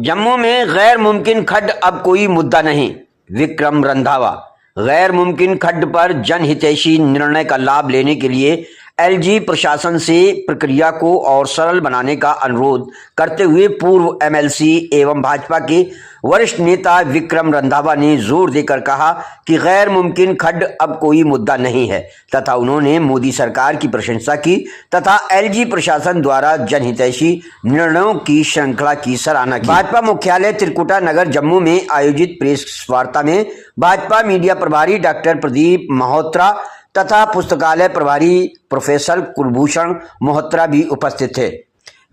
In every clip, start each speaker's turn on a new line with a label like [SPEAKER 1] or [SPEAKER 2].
[SPEAKER 1] जम्मू में गैर मुमकिन खड्ड अब कोई मुद्दा नहीं। विक्रम रंधावा। गैर मुमकिन खड्ड पर जनहितैषी निर्णय का लाभ लेने के लिए एलजी प्रशासन से प्रक्रिया को और सरल बनाने का अनुरोध करते हुए पूर्व एमएलसी एवं भाजपा के वरिष्ठ नेता विक्रम रंधावा ने जोर देकर कहा कि गैर मुमकिन खड्ड अब कोई मुद्दा नहीं है तथा उन्होंने मोदी सरकार की प्रशंसा की तथा एलजी प्रशासन द्वारा जनहितैषी निर्णयों की श्रृंखला की सराहना की। भाजपा मुख्यालय त्रिकुटा नगर जम्मू में आयोजित प्रेस वार्ता में भाजपा मीडिया प्रभारी डॉक्टर प्रदीप मल्होत्रा तथा पुस्तकालय प्रभारी प्रोफेसर कुलभूषण मोहत्रा भी उपस्थित थे।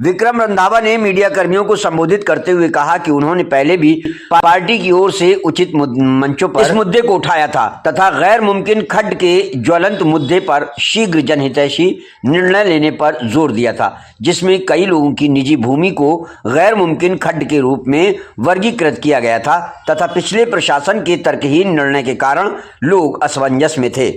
[SPEAKER 1] विक्रम रंधावा ने मीडिया कर्मियों को संबोधित करते हुए कहा कि उन्होंने पहले भी पार्टी की ओर से उचित मंचों पर इस मुद्दे को उठाया था तथा गैर मुमकिन खड्ड के ज्वलंत मुद्दे पर शीघ्र जनहितैषी निर्णय लेने पर जोर दिया था, जिसमें कई लोगों की निजी भूमि को गैर मुमकिन खड्ड के रूप में वर्गीकृत किया गया था तथा पिछले प्रशासन के तर्कहीन निर्णय के कारण लोग असमंजस में थे।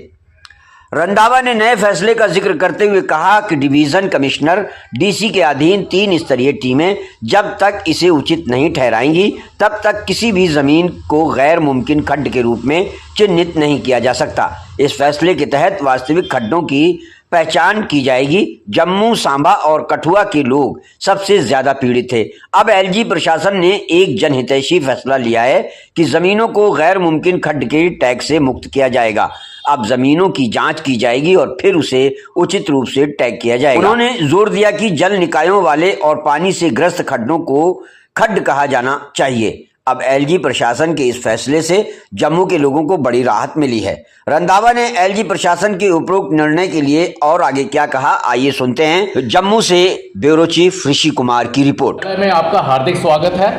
[SPEAKER 1] रंधावा ने नए फैसले का जिक्र करते हुए कहा कि डिवीजन कमिश्नर डीसी के अधीन 3 स्तरीय टीमें जब तक इसे उचित नहीं ठहराएंगी तब तक किसी भी जमीन को गैर मुमकिन खड्ड के रूप में चिन्हित नहीं किया जा सकता। इस फैसले के तहत वास्तविक खड्डों की पहचान की जाएगी। जम्मू, सांबा और कठुआ के लोग सबसे ज्यादा पीड़ित थे। अब एलजी प्रशासन ने एक जनहितैषी फैसला लिया है कि जमीनों को गैर मुमकिन खड्ड के टैक्स से मुक्त किया जाएगा। अब जमीनों की जांच की जाएगी और फिर उसे उचित रूप से टैग किया जाएगा। उन्होंने जोर दिया कि जल निकायों वाले और पानी से ग्रस्त खड्डों को खड्ड कहा जाना चाहिए। अब एलजी प्रशासन के इस फैसले से जम्मू के लोगों को बड़ी राहत मिली है। रंधावा ने एलजी प्रशासन के उपरोक्त निर्णय के लिए और आगे क्या कहा, आइए सुनते हैं। जम्मू से ब्यूरो चीफ ऋषि कुमार की रिपोर्ट
[SPEAKER 2] में आपका हार्दिक स्वागत है।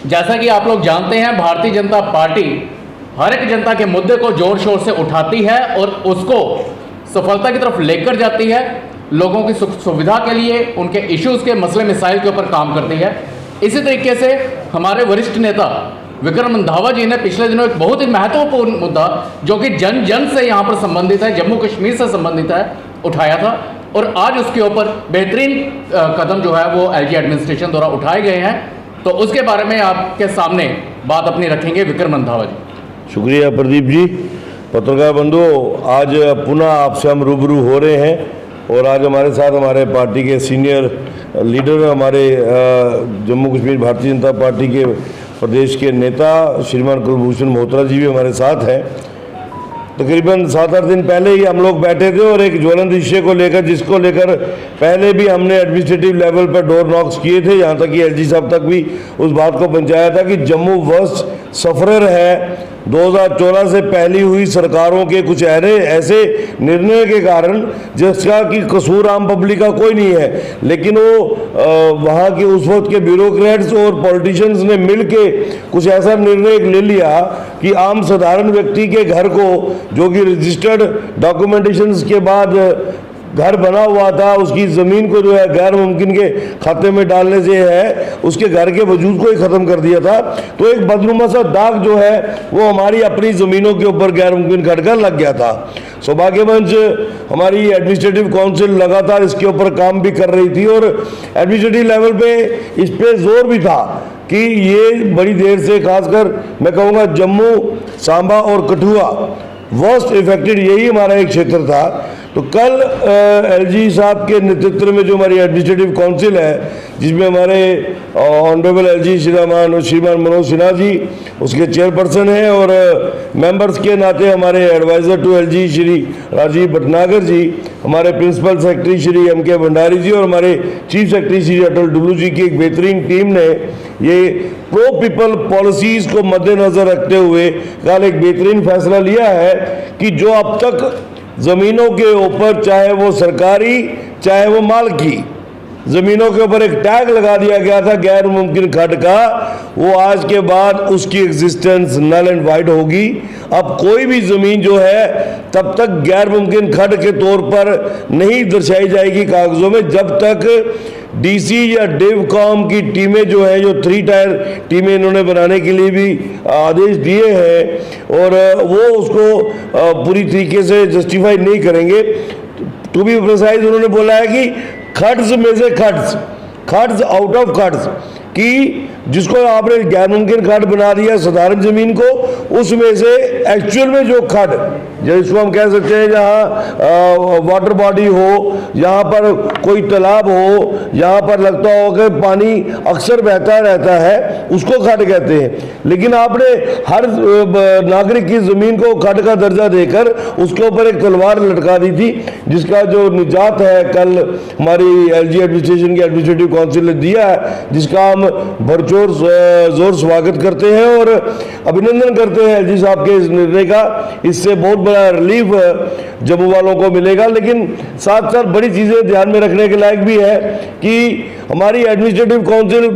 [SPEAKER 2] जैसा कि आप लोग जानते हैं, भारतीय जनता पार्टी हर एक जनता के मुद्दे को जोर शोर से उठाती है और उसको सफलता की तरफ लेकर जाती है। लोगों की सुख सुविधा के लिए, उनके इश्यूज के मसले मिसाइल के ऊपर काम करती है। इसी तरीके से हमारे वरिष्ठ नेता विक्रम रंधावा जी ने पिछले दिनों एक बहुत ही महत्वपूर्ण मुद्दा जो कि जन जन से यहाँ पर संबंधित है, जम्मू कश्मीर से संबंधित है, उठाया था और आज उसके ऊपर बेहतरीन कदम जो है वो एलजी एडमिनिस्ट्रेशन द्वारा उठाए गए हैं। तो उसके बारे में आपके सामने बात अपनी रखेंगे विक्रम रंधावा जी।
[SPEAKER 3] शुक्रिया प्रदीप जी। पत्रकार बंधुओं, आज पुनः आपसे हम रूबरू हो रहे हैं और आज हमारे साथ हमारे पार्टी के सीनियर लीडर, हमारे जम्मू कश्मीर भारतीय जनता पार्टी के प्रदेश के नेता श्रीमान कुलभूषण मोहत्रा जी भी हमारे साथ हैं। तकरीबन 7-8 दिन पहले ही हम लोग बैठे थे और एक ज्वलंत विषय को लेकर, जिसको लेकर पहले भी हमने एडमिनिस्ट्रेटिव लेवल पर डोर नॉक्स किए थे, यहाँ तक कि एलजी साहब तक भी उस बात को पहुँचाया था कि जम्मू वर्स्ट सफरर है। 2014 से पहली हुई सरकारों के कुछ ऐसे निर्णय के कारण जिसका कि कसूर आम पब्लिक का कोई नहीं है, लेकिन वो वहाँ के उस वक्त के ब्यूरोक्रेट्स और पॉलिटिशियंस ने मिलके कुछ ऐसा निर्णय ले लिया कि आम साधारण व्यक्ति के घर को, जो कि रजिस्टर्ड डॉक्यूमेंटेशन के बाद घर बना हुआ था, उसकी ज़मीन को जो है गैर मुमकिन के खाते में डालने से है उसके घर के वजूद को ही ख़त्म कर दिया था। तो एक बदनुमा सा दाग जो है वो हमारी अपनी ज़मीनों के ऊपर गैर मुमकिन खड्ड का लग गया था। सौभाग्यवंश हमारी एडमिनिस्ट्रेटिव काउंसिल लगातार इसके ऊपर काम भी कर रही थी और एडमिनिस्ट्रेटिव लेवल पे इस पर जोर भी था कि ये बड़ी देर से, खासकर मैं कहूँगा जम्मू, सांबा और कठुआ वर्स्ट इफेक्टेड, यही हमारा एक क्षेत्र था। तो कल एलजी साहब के नेतृत्व में जो हमारी एडमिनिस्ट्रेटिव काउंसिल है, जिसमें हमारे ऑनरेबल एलजी श्रीमान मनोज सिन्हा जी उसके चेयरपर्सन हैं और मेंबर्स के नाते हमारे adviser to LG Shri Rajiv Bhatnagar ji, हमारे principal secretary Shri MK Bhandari ji और हमारे चीफ सेक्रेटरी श्री अटल डुल्लू जी की एक बेहतरीन टीम ने ये प्रो पीपल पॉलिसीज़ को मद्देनज़र रखते हुए कल एक बेहतरीन फैसला लिया है कि जो अब तक ज़मीनों के ऊपर, चाहे वो सरकारी चाहे वो मालकी, ज़मीनों के ऊपर एक टैग लगा दिया गया था गैर मुमकिन खड्ड का, वो आज के बाद उसकी एग्जिस्टेंस नल एंड वाइड होगी। अब कोई भी ज़मीन जो है तब तक गैर मुमकिन खड्ड के तौर पर नहीं दर्शाई जाएगी कागज़ों में, जब तक डीसी या डिवकॉम की टीमें जो है, जो 3 टायर टीमें इन्होंने बनाने के लिए भी आदेश दिए हैं और वो उसको पूरी तरीके से जस्टिफाई नहीं करेंगे। टू बी प्रिसाइज उन्होंने बोला है कि खड्स में से खड्स आउट ऑफ खड्स कि जिसको आपने गैर मुमकिन खड्ड बना दिया साधारण जमीन को, उसमें से एक्चुअल में जो खड्ड, जिसको हम कह सकते हैं जहाँ वाटर बॉडी हो, यहाँ पर कोई तालाब हो, यहाँ पर लगता हो कि पानी अक्सर बहता रहता है, उसको खड्ड कहते हैं। लेकिन आपने हर नागरिक की जमीन को खड्ड का दर्जा देकर उसके ऊपर एक तलवार लटका दी थी, जिसका जो निजात है कल हमारी एलजी एडमिनिस्ट्रेशन की एडमिनिस्ट्रेटिव काउंसिल ने दिया है, जिसका हम भरपूर जोर स्वागत करते हैं और अभिनंदन करते हैं एलजी साहब के इस निर्णय का। इससे बहुत बड़ा रिलीफ जम्मू वालों को मिलेगा। लेकिन साथ साथ बड़ी चीजें ध्यान में रखने के लायक भी है कि हमारी एडमिनिस्ट्रेटिव काउंसिल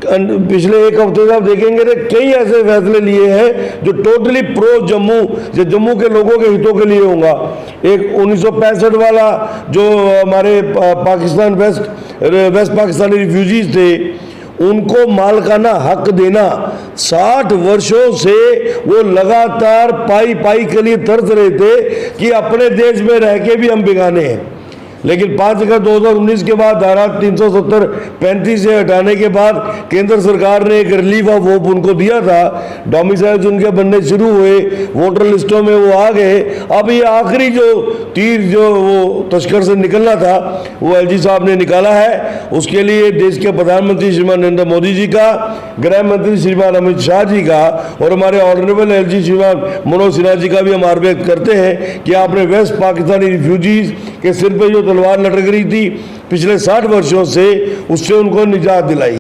[SPEAKER 3] पिछले एक हफ्ते से आप देखेंगे तो कई ऐसे फैसले लिए हैं जो टोटली प्रो जम्मू, जो जम्मू के लोगों के हितों के लिए होगा। एक 1965 वाला जो हमारे पाकिस्तान वेस्ट पाकिस्तानी रिफ्यूजीज थे, उनको मालकाना हक देना, 60 वर्षों से वो लगातार पाई के लिए तरस रहे थे कि अपने देश में रह के भी हम बेगाने हैं। लेकिन 5 अगस्त 2019 के बाद धारा 370-35 से हटाने के बाद केंद्र सरकार ने एक रिलीफ ऑफ होप उनको दिया था, डोमिसाइल्स उनके बनने शुरू हुए, वोटर लिस्टों में वो आ गए। अब ये आखिरी जो तीर जो वो तस्कर से निकलना था वो एलजी साहब ने निकाला है। उसके लिए देश के प्रधानमंत्री श्रीमान नरेंद्र मोदी जी का, गृह मंत्री श्रीमान अमित शाह जी का और हमारे ऑनरेबल एलजी श्रीमान मनोज सिन्हा जी का भी हम आभार व्यक्त करते हैं कि आपने वेस्ट पाकिस्तानी रिफ्यूजीज के सिर पे जो तलवार लटक रही थी पिछले 60 वर्षों से, उससे उनको निजात दिलाई।